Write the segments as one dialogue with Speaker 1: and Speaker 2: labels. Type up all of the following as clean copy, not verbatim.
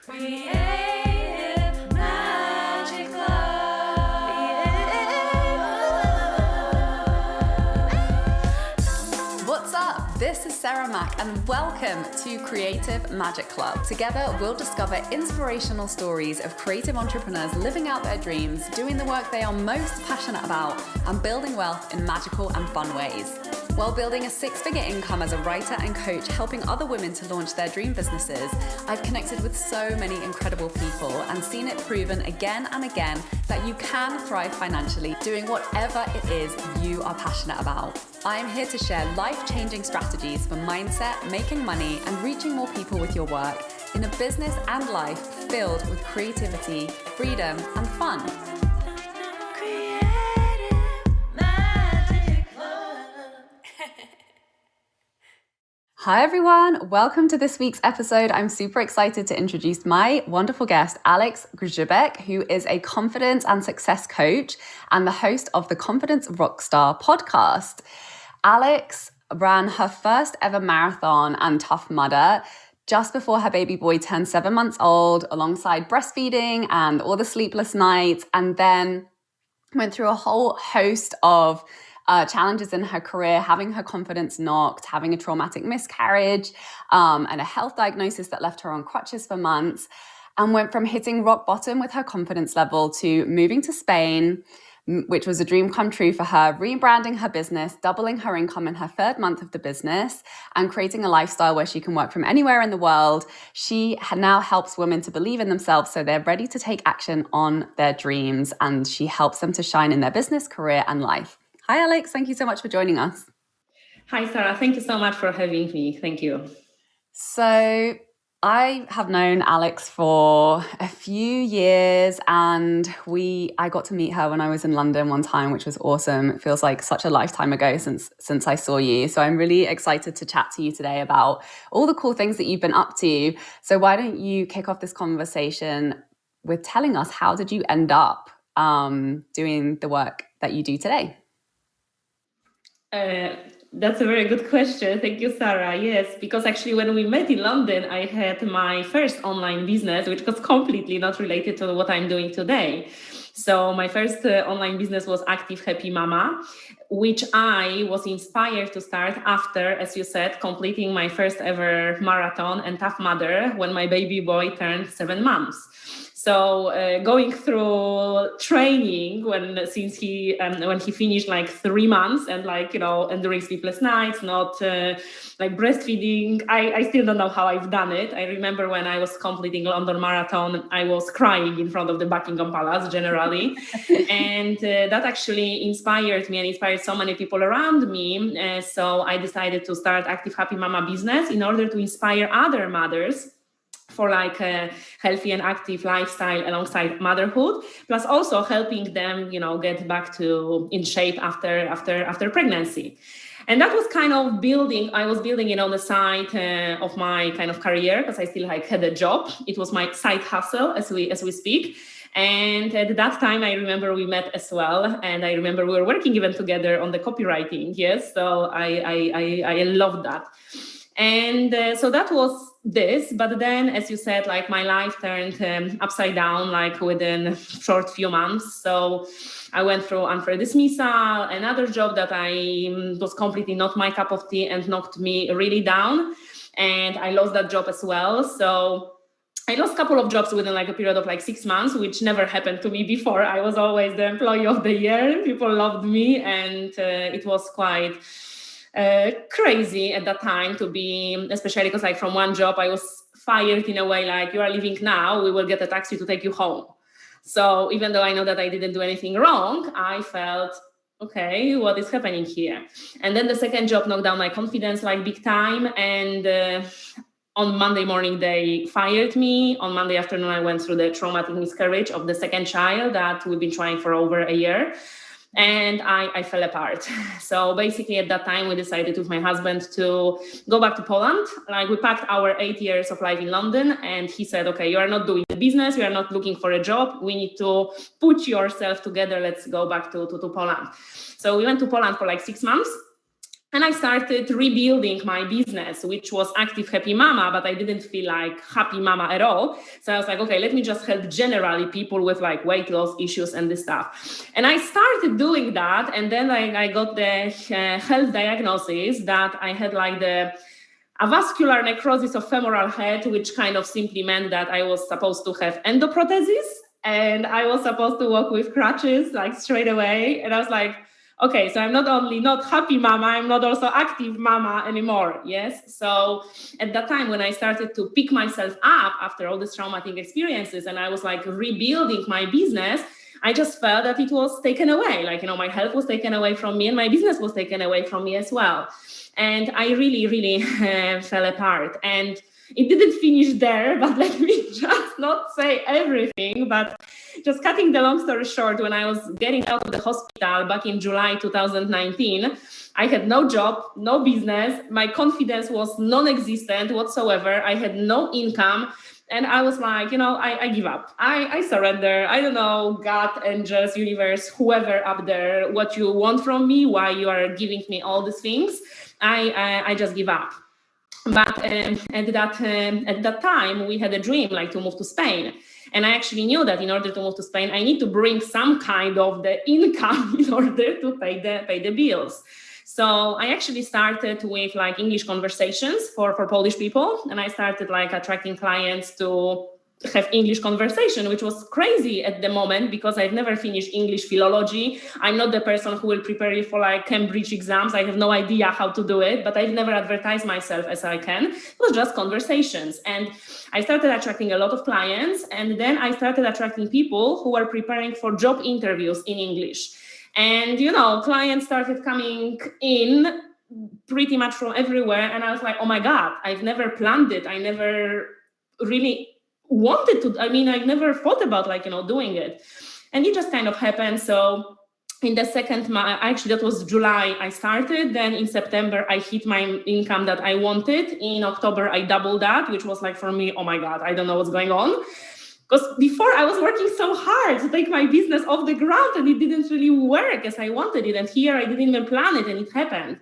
Speaker 1: Creative Magic Club. What's up? This is Sarah Mack and welcome to Creative Magic Club. Together, we'll discover inspirational stories of creative entrepreneurs living out their dreams, doing the work they are most passionate about, and building wealth in magical and fun ways. While building a six-figure income as a writer and coach, helping other women to launch their dream businesses, I've connected with so many incredible people and seen it proven again and again that you can thrive financially doing whatever it is you are passionate about. I am here to share life-changing strategies for mindset, making money, and reaching more people with your work in a business and life filled with creativity, freedom, and fun. Hi everyone, welcome to this week's episode. I'm super excited to introduce my wonderful guest, Alex Grzybec, who is a confidence and success coach and the host of the Confidence Rockstar podcast. Alex ran her first ever marathon and Tough Mudder just before her baby boy turned 7 months old, alongside breastfeeding and all the sleepless nights, and then went through a whole host of challenges in her career, having her confidence knocked, having a traumatic miscarriage, and a health diagnosis that left her on crutches for months, and went from hitting rock bottom with her confidence level to moving to Spain, which was a dream come true for her, rebranding her business, doubling her income in her third month of the business, and creating a lifestyle where she can work from anywhere in the world. She now helps women to believe in themselves so they're ready to take action on their dreams, and she helps them to shine in their business, career, and life. Hi, Alex. Thank you so much for joining us.
Speaker 2: Hi, Sarah. Thank you so much for having me. Thank you.
Speaker 1: So I have known Alex for a few years, and I got to meet her when I was in London one time, which was awesome. It feels like such a lifetime ago since I saw you. So I'm really excited to chat to you today about all the cool things that you've been up to. So why don't you kick off this conversation with telling us, how did you end up doing the work that you do today?
Speaker 2: That's a very good question. Thank you, Sarah. Yes, because actually when we met in London, I had my first online business, which was completely not related to what I'm doing today. So my first online business was Active Happy Mama, which I was inspired to start after, as you said, completing my first ever marathon and Tough Mudder when my baby boy turned 7 months. So going through training when he finished like 3 months and enduring sleepless nights, not like breastfeeding. I still don't know how I've done it. I remember when I was completing London Marathon, I was crying in front of the Buckingham Palace generally. And that actually inspired me and inspired so many people around me. So I decided to start Active Happy Mama business in order to inspire other mothers for like a healthy and active lifestyle alongside motherhood, plus also helping them, get back to in shape after pregnancy. And that was kind of I was building it on the side of my kind of career, because I still had a job. It was my side hustle as we speak. And at that time, I remember we met as well. And I remember we were working even together on the copywriting. Yes. So I loved that. And so that was this. But then, as you said, like my life turned upside down, like within short few months. So I went through unfair dismissal, another job that was completely not my cup of tea and knocked me really down. And I lost that job as well. So I lost a couple of jobs within like a period of like 6 months, which never happened to me before. I was always the employee of the year. People loved me, and it was quite crazy at that time to be, especially because like from one job I was fired in a way like, you are leaving now, we will get a taxi to take you home. So even though I know that I didn't do anything wrong, I felt, okay, what is happening here? And then the second job knocked down my confidence like big time. And on Monday morning, they fired me. On Monday afternoon, I went through the traumatic miscarriage of the second child that we've been trying for over a year. And I fell apart. So basically at that time, we decided with my husband to go back to Poland. Like we packed our 8 years of life in London, and he said, okay, you are not doing the business. You are not looking for a job. We need to put yourself together. Let's go back to Poland. So we went to Poland for like 6 months. And I started rebuilding my business, which was Active Happy Mama, but I didn't feel like happy mama at all. So I was like, okay, let me just help generally people with like weight loss issues and this stuff. And I started doing that. And then I got the health diagnosis that I had like the avascular necrosis of femoral head, which kind of simply meant that I was supposed to have endoprothesis and I was supposed to walk with crutches like straight away. And I was like, okay, so I'm not only not happy mama, I'm not also active mama anymore. Yes. So at that time, when I started to pick myself up after all these traumatic experiences and I was like rebuilding my business, I just felt that it was taken away. Like, my health was taken away from me and my business was taken away from me as well. And I really, really fell apart. And it didn't finish there, but let me just not say everything. But just cutting the long story short, when I was getting out of the hospital back in July 2019, I had no job, no business. My confidence was non-existent whatsoever. I had no income. And I was like, I give up. I surrender. I don't know, God, angels, universe, whoever up there, what you want from me, why you are giving me all these things. I just give up. But at that time, we had a dream like to move to Spain. And I actually knew that in order to move to Spain, I need to bring some kind of the income in order to pay the bills. So I actually started with like English conversations for Polish people. And I started like attracting clients to have English conversation, which was crazy at the moment because I've never finished English philology. I'm not the person who will prepare you for like Cambridge exams. I have no idea how to do it, but I've never advertised myself as I can. It was just conversations. And I started attracting a lot of clients. And then I started attracting people who were preparing for job interviews in English. And, clients started coming in pretty much from everywhere. And I was like, oh my God, I've never planned it. I never really wanted to. I mean, I've never thought about doing it. And it just kind of happened. So in the second month, actually that was July, I started. Then in September, I hit my income that I wanted. In October, I doubled that, which was like for me, oh my God, I don't know what's going on. Because before I was working so hard to take my business off the ground and it didn't really work as I wanted it. And here I didn't even plan it and it happened.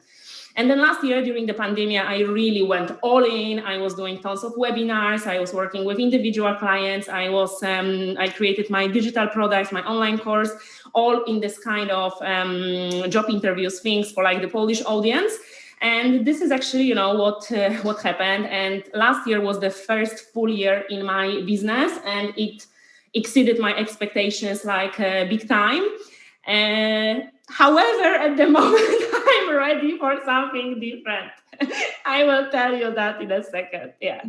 Speaker 2: And then last year during the pandemic, I really went all in. I was doing tons of webinars. I was working with individual clients. I created my digital products, my online course, all in this kind of job interviews things for like the Polish audience. And this is actually, what happened. And last year was the first full year in my business, and it exceeded my expectations like big time. However, at the moment, I'm ready for something different. I will tell you that in a second. Yeah.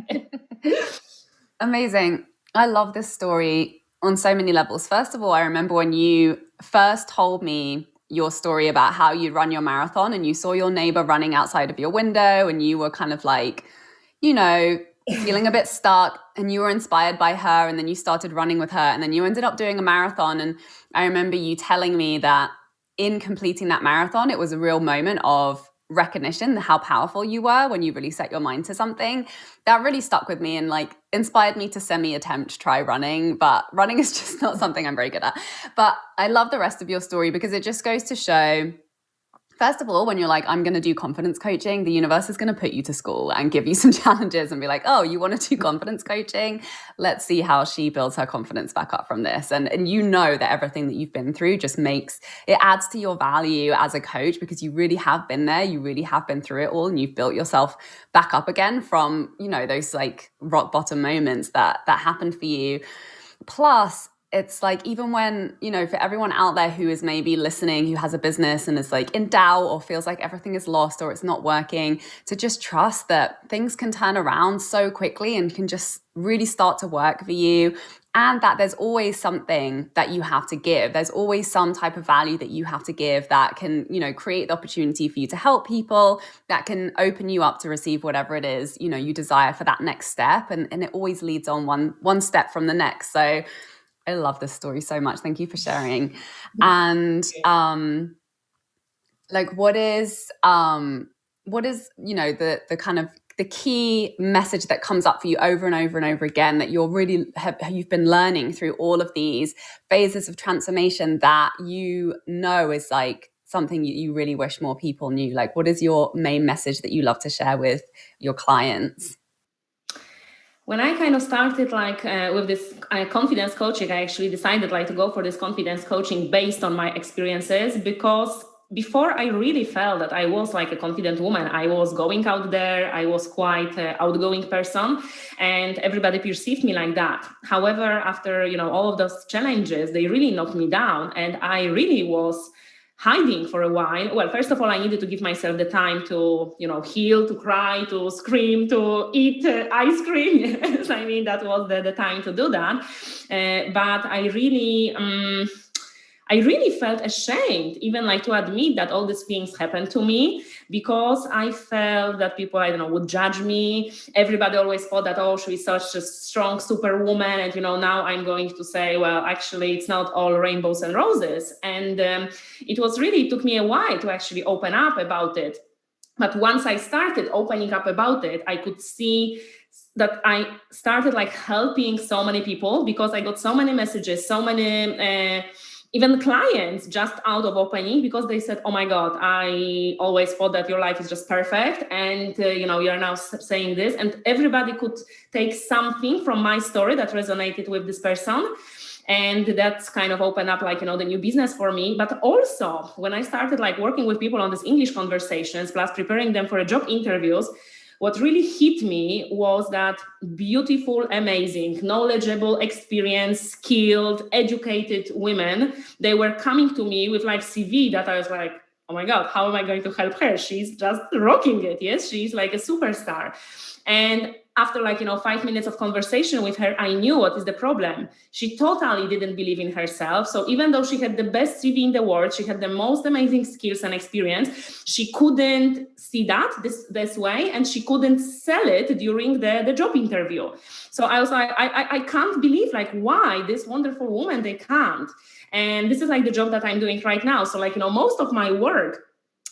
Speaker 1: Amazing. I love this story on so many levels. First of all, I remember when you first told me your story about how you run your marathon and you saw your neighbor running outside of your window and you were kind of like, feeling a bit stuck and you were inspired by her and then you started running with her and then you ended up doing a marathon. And I remember you telling me that in completing that marathon, it was a real moment of recognition, how powerful you were when you really set your mind to something. That really stuck with me and like inspired me to semi-attempt to try running, but running is just not something I'm very good at. But I love the rest of your story because it just goes to show, first of all, when you're like, I'm going to do confidence coaching, the universe is going to put you to school and give you some challenges and be like, oh, you want to do confidence coaching? Let's see how she builds her confidence back up from this. And you know that everything that you've been through just it adds to your value as a coach because you really have been there. You really have been through it all and you've built yourself back up again from, those like rock bottom moments that happened for you. Plus, it's like, even when, for everyone out there who is maybe listening, who has a business and is like in doubt or feels like everything is lost or it's not working, to just trust that things can turn around so quickly and can just really start to work for you. And that there's always something that you have to give. There's always some type of value that you have to give that can, create the opportunity for you to help people, that can open you up to receive whatever it is, you desire for that next step. And it always leads on one step from the next. So I love this story so much. Thank you for sharing. And what is the kind of the key message that comes up for you over and over and over again that you've been learning through all of these phases of transformation that is like something you really wish more people knew? Like, what is your main message that you love to share with your clients?
Speaker 2: When I kind of started with this confidence coaching, I actually decided to go for this confidence coaching based on my experiences, because before I really felt that I was like a confident woman. I was going out there, I was quite an outgoing person, and everybody perceived me like that. However, after all of those challenges, they really knocked me down, and I really was hiding for a while. Well, first of all, I needed to give myself the time to, heal, to cry, to scream, to eat ice cream. Yes, I mean, that was the time to do that. But I really felt ashamed, even to admit that all these things happened to me, because I felt that people, I don't know, would judge me. Everybody always thought that, oh, she's such a strong superwoman. And, now I'm going to say, well, actually, it's not all rainbows and roses. And it took me a while to actually open up about it. But once I started opening up about it, I could see that I started helping so many people, because I got so many messages, so many even clients just out of opening, because they said, oh my God, I always thought that your life is just perfect. And, you're now saying this, and everybody could take something from my story that resonated with this person. And that's kind of opened up the new business for me. But also when I started working with people on these English conversations, plus preparing them for job interviews, what really hit me was that beautiful, amazing, knowledgeable, experienced, skilled, educated women, they were coming to me with CV that I was like, oh my God, how am I going to help her? She's just rocking it. Yes, she's like a superstar. And after 5 minutes of conversation with her, I knew what is the problem. She totally didn't believe in herself. So even though she had the best CV in the world, she had the most amazing skills and experience, she couldn't see that this way, and she couldn't sell it during the job interview. So I was like, I can't believe why this wonderful woman, they can't. And this is the job that I'm doing right now. So most of my work,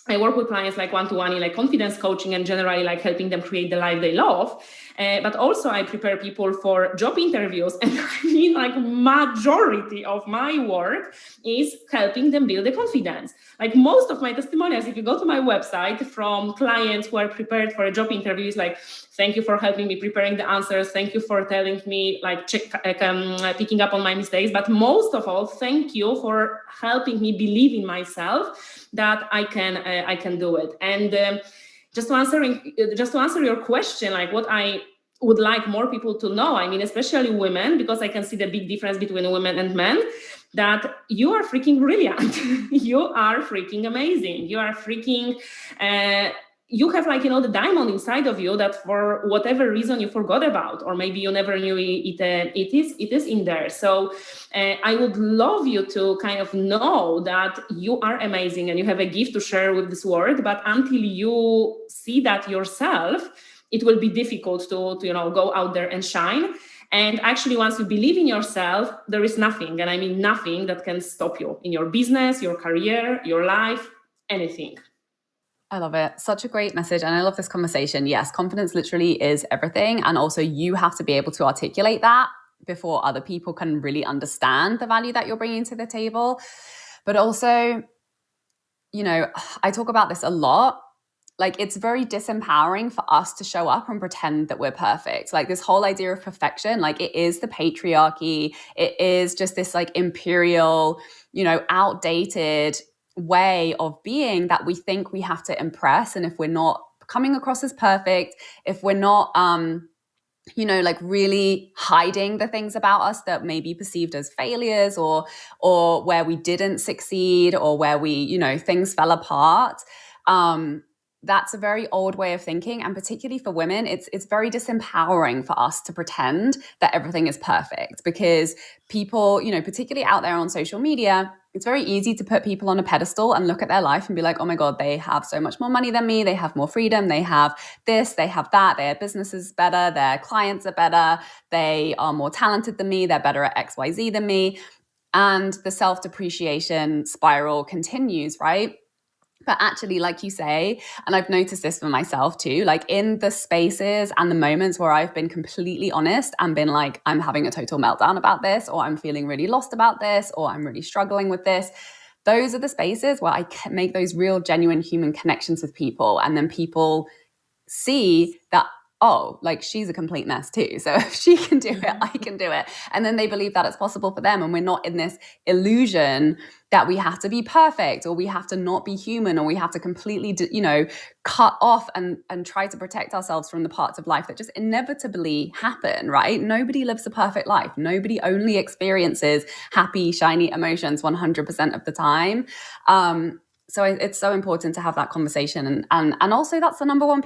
Speaker 2: I work with clients one-to-one in confidence coaching, and generally helping them create the life they love. But also I prepare people for job interviews. And I mean majority of my work is helping them build the confidence. Most of my testimonials, if you go to my website, from clients who are prepared for a job interview, is thank you for helping me preparing the answers. Thank you for telling me, picking up on my mistakes. But most of all, thank you for helping me believe in myself that I can do it. And just to answer your question, what I would like more people to know, I mean, especially women, because I can see the big difference between women and men, that you are freaking brilliant. You are freaking amazing. You are freaking you have the diamond inside of you that for whatever reason you forgot about, or maybe you never knew it is in there. So I would love you to kind of know that you are amazing and you have a gift to share with this world. But until you see that yourself, it will be difficult to go out there and shine. And actually, once you believe in yourself, there is nothing, and I mean nothing, that can stop you in your business, your career, your life, anything.
Speaker 1: I love it. Such a great message. And I love this conversation. Yes, confidence literally is everything. And also you have to be able to articulate that before other people can really understand the value that you're bringing to the table. But also, I talk about this a lot. It's very disempowering for us to show up and pretend that we're perfect. This whole idea of perfection, it is the patriarchy. It is just this imperial, outdated way of being that we think we have to impress. And if we're not coming across as perfect, if we're not really hiding the things about us that may be perceived as failures, or where we didn't succeed, or where we things fell apart, that's a very old way of thinking. And particularly for women, it's very disempowering for us to pretend that everything is perfect, because people, particularly out there on social media, it's very easy to put people on a pedestal and look at their life and be like, oh my God, they have so much more money than me. They have more freedom. They have this, they have that. Their business is better. Their clients are better. They are more talented than me. They're better at XYZ than me. And the self-depreciation spiral continues, right? But actually, like you say, and I've noticed this for myself too, in the spaces and the moments where I've been completely honest and been like, I'm having a total meltdown about this, or I'm feeling really lost about this, or I'm really struggling with this, those are the spaces where I can make those real, genuine human connections with people. And then people see that, oh, like she's a complete mess too. So if she can do it, I can do it. And then they believe that it's possible for them. And we're not in this illusion that we have to be perfect, or we have to not be human, or we have to completely, cut off and try to protect ourselves from the parts of life that just inevitably happen, right? Nobody lives a perfect life. Nobody only experiences happy, shiny emotions 100% of the time. So it's so important to have that conversation, and also that's the number one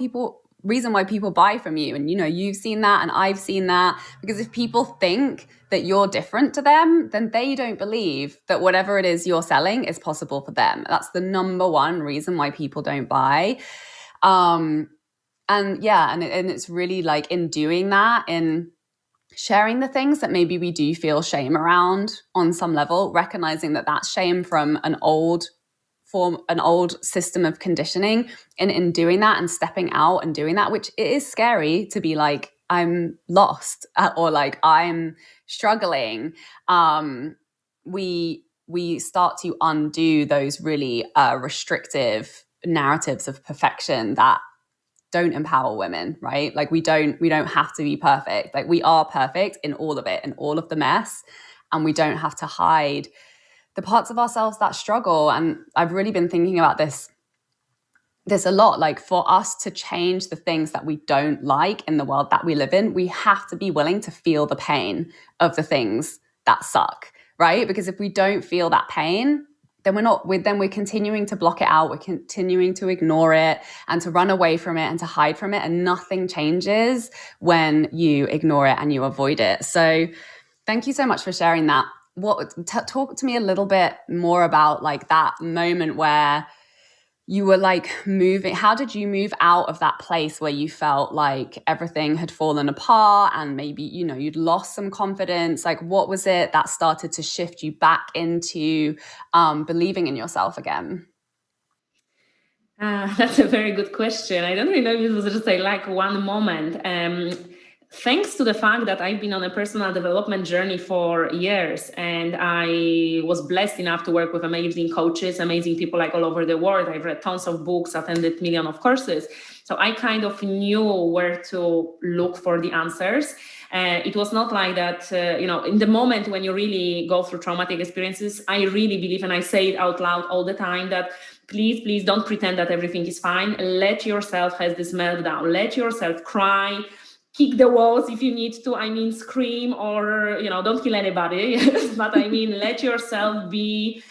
Speaker 1: reason why people buy from you. And you've seen that, and I've seen that, because if people think that you're different to them, then they don't believe that whatever it is you're selling is possible for them. That's the number one reason why people don't buy. And it's really like in doing that, in sharing the things that maybe we do feel shame around on some level, recognizing that that's shame from an old system of conditioning, and in doing that and stepping out and doing that, which it is scary to be like, I'm lost, or like I'm struggling. We start to undo those really restrictive narratives of perfection that don't empower women, right? Like we don't have to be perfect. Like we are perfect in all of it, in all of the mess, and we don't have to hide the parts of ourselves that struggle. And I've really been thinking about this a lot. Like, for us to change the things that we don't like in the world that we live in, we have to be willing to feel the pain of the things that suck, right? Because if we don't feel that pain, then we're continuing to block it out. We're continuing to ignore it and to run away from it and to hide from it. And nothing changes when you ignore it and you avoid it. So thank you so much for sharing that. Talk to me a little bit more about like that moment where you were like moving. How did you move out of that place where you felt like everything had fallen apart, and maybe, you'd lost some confidence? Like, what was it that started to shift you back into believing in yourself again?
Speaker 2: That's a very good question. I don't really know if it was just like one moment. Thanks to the fact that I've been on a personal development journey for years, and I was blessed enough to work with amazing coaches, amazing people like all over the world. I've read tons of books, attended millions of courses. So I kind of knew where to look for the answers. It was not like that, in the moment when you really go through traumatic experiences, I really believe, and I say it out loud all the time, that please don't pretend that everything is fine. Let yourself have this meltdown. Let yourself cry, kick the walls if you need to. I mean, scream, or, don't kill anybody. But I mean, let yourself be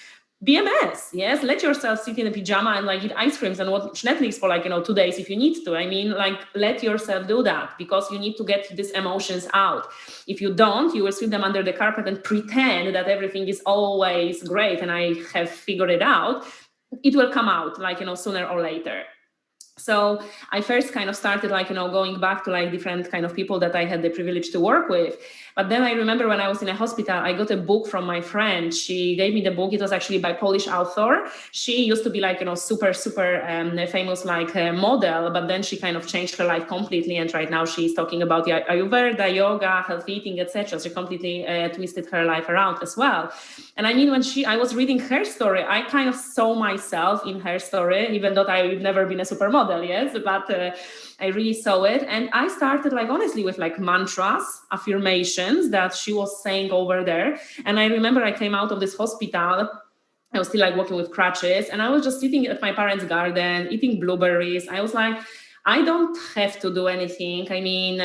Speaker 2: a mess. Yes, let yourself sit in a pajama and like eat ice creams and watch Netflix for like 2 days if you need to. I mean, like, let yourself do that, because you need to get these emotions out. If you don't, you will sweep them under the carpet and pretend that everything is always great and I have figured it out. It will come out like, sooner or later. So I first kind of started like, going back to like different kind of people that I had the privilege to work with. But then I remember when I was in a hospital, I got a book from my friend. She gave me the book. It was actually by Polish author. She used to be like, super famous like model, but then she kind of changed her life completely. And right now she's talking about the Ayurveda, yoga, healthy eating, etc. She completely twisted her life around as well. And I mean, when I was reading her story, I kind of saw myself in her story, even though I've never been a supermodel, yes, but I really saw it. And I started like, honestly, with like mantras, affirmations that she was saying over there. And I remember I came out of this hospital. I was still like walking with crutches, and I was just sitting at my parents' garden, eating blueberries. I was like, I don't have to do anything. I mean,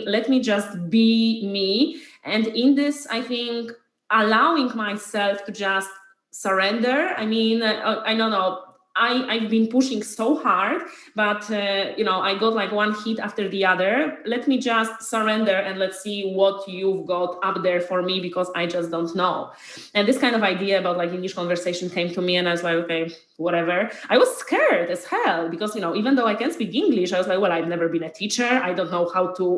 Speaker 2: let me just be me. And in this, I think, allowing myself to just surrender. I mean, I don't know. I've been pushing so hard, but I got like one hit after the other. Let me just surrender and let's see what you've got up there for me, because I just don't know. And this kind of idea about like English conversation came to me, and I was like, okay, whatever. I was scared as hell, because even though I can speak English, I was like, well, I've never been a teacher. I don't know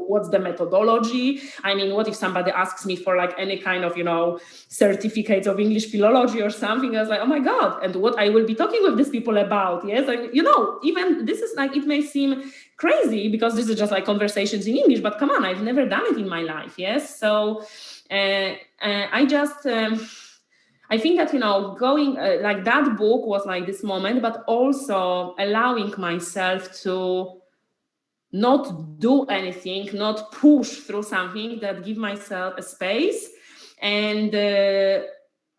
Speaker 2: what's the methodology. I mean, what if somebody asks me for like any kind of certificates of English philology or something? I was like, oh my god, and what I will be talking with these people about? Yes, like, even this is like, it may seem crazy because this is just like conversations in English, but come on, I've never done it in my life. Yes, so I just I think that, going like that book was like this moment, but also allowing myself to not do anything, not push through something, that give myself a space and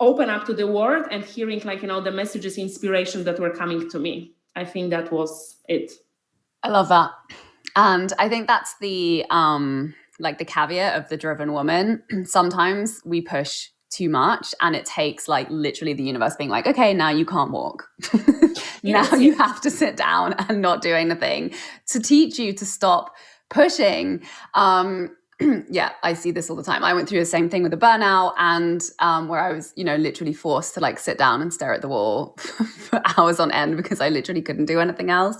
Speaker 2: open up to the world and hearing like, the messages, inspirations that were coming to me. I think that was it.
Speaker 1: I love that. And I think that's the like the caveat of the driven woman. Sometimes we push too much and it takes like literally the universe being like, okay, now you can't walk. Now
Speaker 2: Yes,
Speaker 1: you
Speaker 2: yes.
Speaker 1: have to sit down and not do anything to teach you to stop pushing. Yeah, I see this all the time. I went through the same thing with a burnout, and where I was, literally forced to like sit down and stare at the wall for hours on end because I literally couldn't do anything else.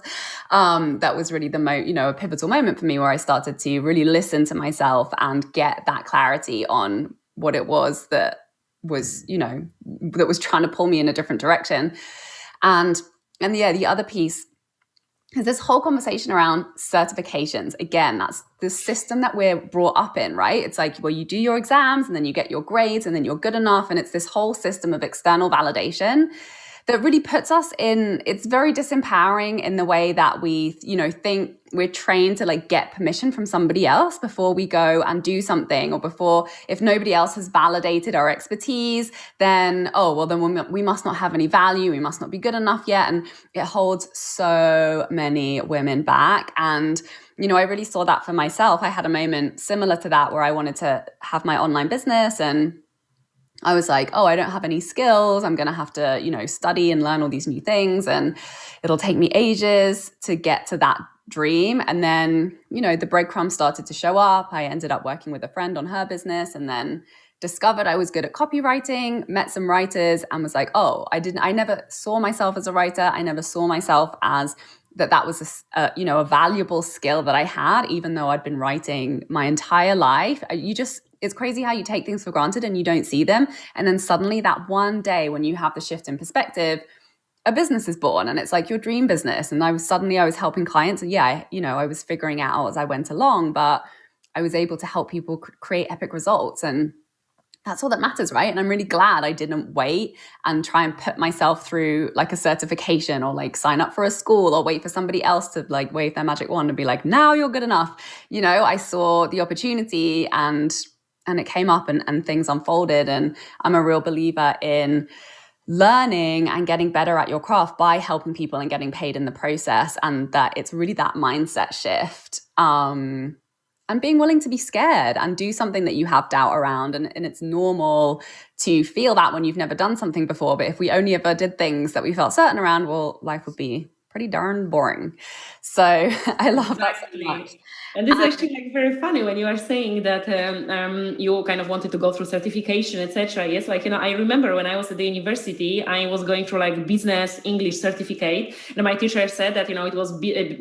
Speaker 1: That was really a pivotal moment for me where I started to really listen to myself and get that clarity on what it was that was, that was trying to pull me in a different direction. And yeah, the other piece is this whole conversation around certifications. Again, that's the system that we're brought up in, right? It's like, well, you do your exams and then you get your grades and then you're good enough. And it's this whole system of external validation that really puts us in, it's very disempowering in the way that we, think we're trained to like get permission from somebody else before we go and do something, or before, if nobody else has validated our expertise, then, oh, well, then we must not have any value. We must not be good enough yet. And it holds so many women back. And, I really saw that for myself. I had a moment similar to that where I wanted to have my online business, and I was like, oh, I don't have any skills. I'm going to have to, study and learn all these new things. And it'll take me ages to get to that dream. And then, the breadcrumbs started to show up. I ended up working with a friend on her business, and then discovered I was good at copywriting, met some writers, and was like, oh, I never saw myself as a writer. I never saw myself as that was a valuable skill that I had, even though I'd been writing my entire life. It's crazy how you take things for granted and you don't see them. And then suddenly that one day when you have the shift in perspective, a business is born, and it's like your dream business. And I was helping clients, and yeah, I was figuring out as I went along, but I was able to help people create epic results. And that's all that matters, right? And I'm really glad I didn't wait and try and put myself through like a certification, or like sign up for a school, or wait for somebody else to like wave their magic wand and be like, now you're good enough. I saw the opportunity, and it came up, and things unfolded. And I'm a real believer in learning and getting better at your craft by helping people and getting paid in the process. And that it's really that mindset shift. And being willing to be scared and do something that you have doubt around. And it's normal to feel that when you've never done something before. But if we only ever did things that we felt certain around, well, life would be pretty darn boring. So I love that so much.
Speaker 2: And this is actually like very funny when you are saying that you kind of wanted to go through certification, etc. Yes, like I remember when I was at the university, I was going through like business English certificate, and my teacher said that it was a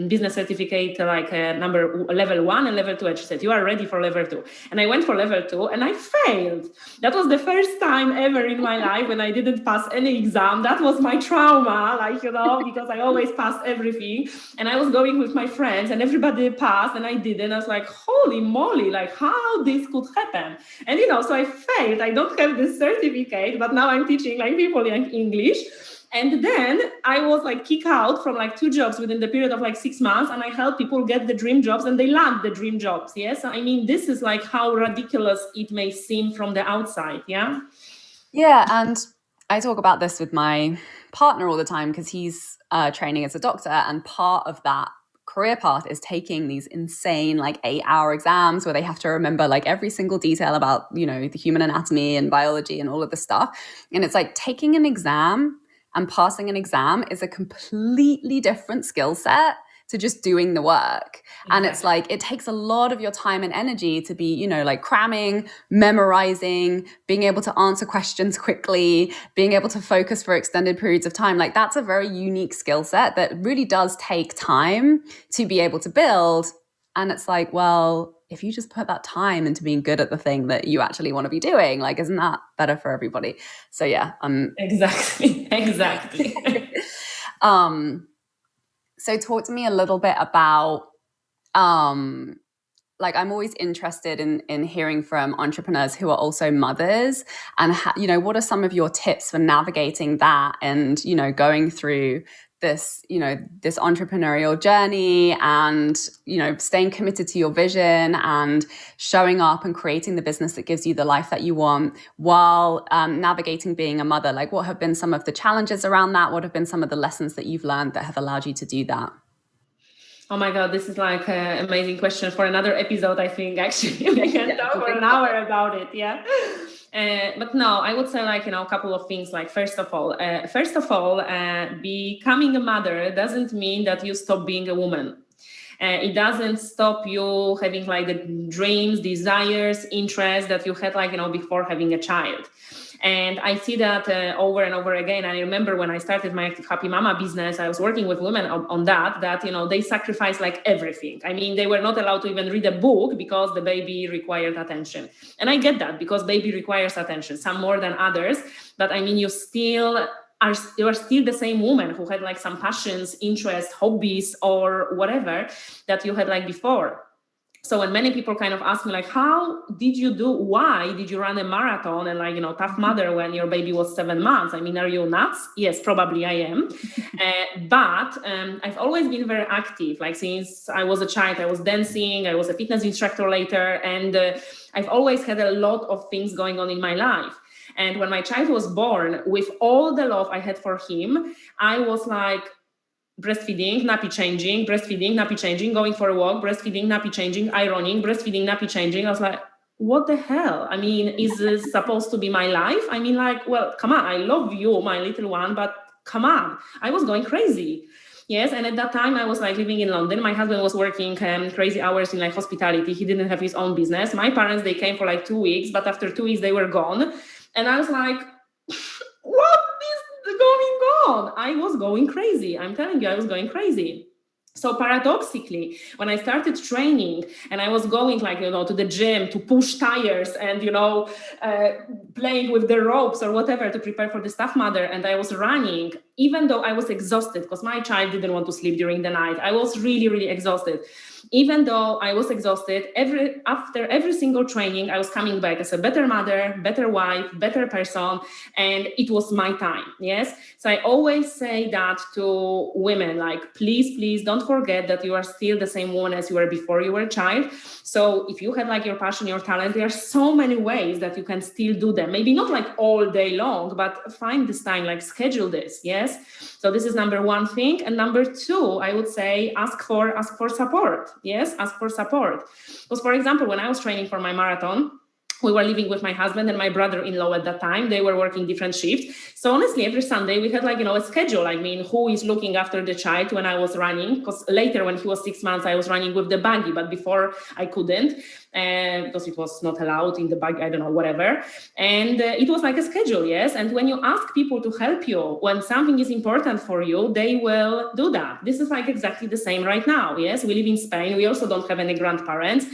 Speaker 2: business certificate like level 1 and level 2. And she said, you are ready for level 2. And I went for level 2 and I failed. That was the first time ever in my life when I didn't pass any exam. That was my trauma, because I always passed everything. And I was going with my friends and everybody passed and I didn't. I was like, holy moly, like how this could happen. And so I failed. I don't have this certificate, but now I'm teaching like people like English. And then I was like kicked out from like 2 jobs within the period of like 6 months, and I help people get the dream jobs and they land the dream jobs. Yes, I mean, this is like how ridiculous it may seem from the outside. Yeah.
Speaker 1: And I talk about this with my partner all the time because he's training as a doctor, and part of that career path is taking these insane like 8-hour exams where they have to remember like every single detail about the human anatomy and biology and all of this stuff. And it's like taking an exam and passing an exam is a completely different skill set to just doing the work. Exactly. And it's like, it takes a lot of your time and energy to be, like cramming, memorizing, being able to answer questions quickly, being able to focus for extended periods of time. Like that's a very unique skill set that really does take time to be able to build. And it's like, well, if you just put that time into being good at the thing that you actually want to be doing, like, isn't that better for everybody? So yeah.
Speaker 2: Exactly.
Speaker 1: So talk to me a little bit about like I'm always interested in hearing from entrepreneurs who are also mothers, and what are some of your tips for navigating that and going through this this entrepreneurial journey, and staying committed to your vision and showing up and creating the business that gives you the life that you want while navigating being a mother. Like, what have been some of the challenges around that? What have been some of the lessons that you've learned that have allowed you to do that?
Speaker 2: Oh my God, this is like an amazing question for another episode, I think, actually. We can talk for an hour about it, yeah. But no, I would say like, a couple of things. Like, first of all, becoming a mother doesn't mean that you stop being a woman. It doesn't stop you having like the dreams, desires, interests that you had like, before having a child. And I see that over and over again. I remember when I started my Active Happy Mama business, I was working with women on that, they sacrificed like everything. I mean, they were not allowed to even read a book because the baby required attention. And I get that, because baby requires attention, some more than others. But I mean, you are still the same woman who had like some passions, interests, hobbies, or whatever that you had like before. So when many people kind of ask me like, why did you run a marathon and like, tough mother when your baby was 7 months? I mean, are you nuts? Yes, probably I am. But I've always been very active. Like, since I was a child, I was dancing, I was a fitness instructor later. And I've always had a lot of things going on in my life. And when my child was born, with all the love I had for him, I was like, breastfeeding, nappy changing, going for a walk, breastfeeding, nappy changing, ironing, breastfeeding, nappy changing. I was like, what the hell? I mean, is this supposed to be my life? I mean, like, well, come on, I love you, my little one, but come on. I was going crazy. Yes, and at that time I was like living in London. My husband was working crazy hours in like hospitality. He didn't have his own business. My parents, they came for like 2 weeks, but after 2 weeks they were gone. And I was like, what is going on? I was going crazy. I'm telling you, I was going crazy. So paradoxically, when I started training and I was going like, to the gym to push tires and, playing with the ropes or whatever to prepare for the staff mother, and I was running, even though I was exhausted because my child didn't want to sleep during the night, I was really, really exhausted. Even though I was exhausted, after every single training, I was coming back as a better mother, better wife, better person, and it was my time. Yes. So I always say that to women, like, please don't forget that you are still the same woman as you were before you were a child. So if you had like your passion, your talent, there are so many ways that you can still do them. Maybe not like all day long, but find this time, like schedule this. Yes. So this is number one thing. And number two, I would say ask for support. Yes, ask for support. Because, for example, when I was training for my marathon, we were living with my husband and my brother-in-law at that time. They were working different shifts. So honestly, every Sunday we had like, a schedule. I mean, who is looking after the child when I was running? Because later when he was 6 months, I was running with the buggy, but before I couldn't. Because it was not allowed in the buggy, I don't know, whatever. And it was like a schedule, yes. And when you ask people to help you, when something is important for you, they will do that. This is like exactly the same right now, yes. We live in Spain. We also don't have any grandparents.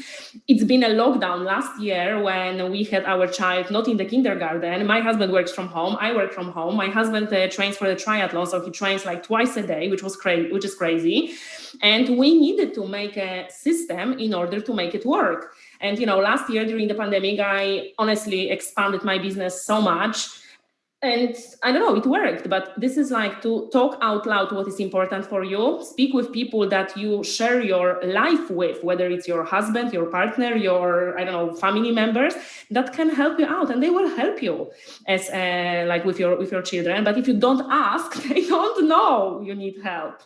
Speaker 2: It's been a lockdown last year when we had our child not in the kindergarten. My husband works from home. I work from home. My husband trains for the triathlon, so he trains like twice a day, which is crazy. And we needed to make a system in order to make it work. And, last year during the pandemic, I honestly expanded my business so much. And I don't know, it worked. But this is like to talk out loud what is important for you. Speak with people that you share your life with, whether it's your husband, your partner, your, family members that can help you out. And they will help you as like with your children. But if you don't ask, they don't know you need help.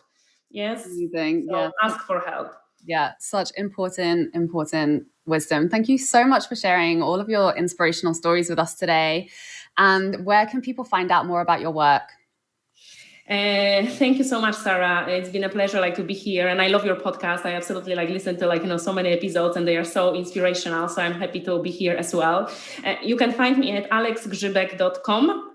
Speaker 2: Yes.
Speaker 1: Amazing.
Speaker 2: So
Speaker 1: Yeah.
Speaker 2: ask for help.
Speaker 1: Yeah, such important wisdom. Thank you so much for sharing all of your inspirational stories with us today. And where can people find out more about your work?
Speaker 2: Thank you so much, Sarah. It's been a pleasure to be here, and I love your podcast. I absolutely listen to so many episodes, and they are so inspirational. So I'm happy to be here as well. You can find me at alexgrzybek.com.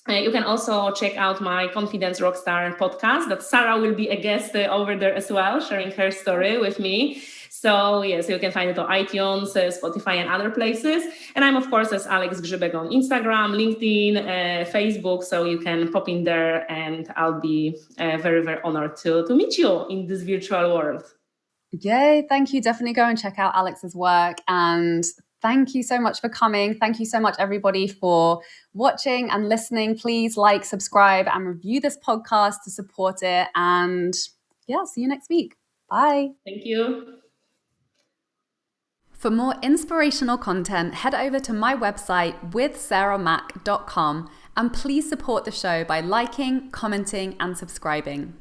Speaker 2: You can also check out my Confidence Rockstar podcast that Sarah will be a guest over there as well, sharing her story with me. So yes, you can find it on iTunes, Spotify, and other places. And I'm, of course, as Alex Grzybek on Instagram, LinkedIn, Facebook. So you can pop in there, and I'll be very, very honored to meet you in this virtual world.
Speaker 1: Yay, thank you. Definitely go and check out Alex's work. And thank you so much for coming. Thank you so much, everybody, for watching and listening. Please like, subscribe, and review this podcast to support it. And yeah, see you next week. Bye.
Speaker 2: Thank you.
Speaker 1: For more inspirational content, head over to my website withsarahmac.com and please support the show by liking, commenting, and subscribing.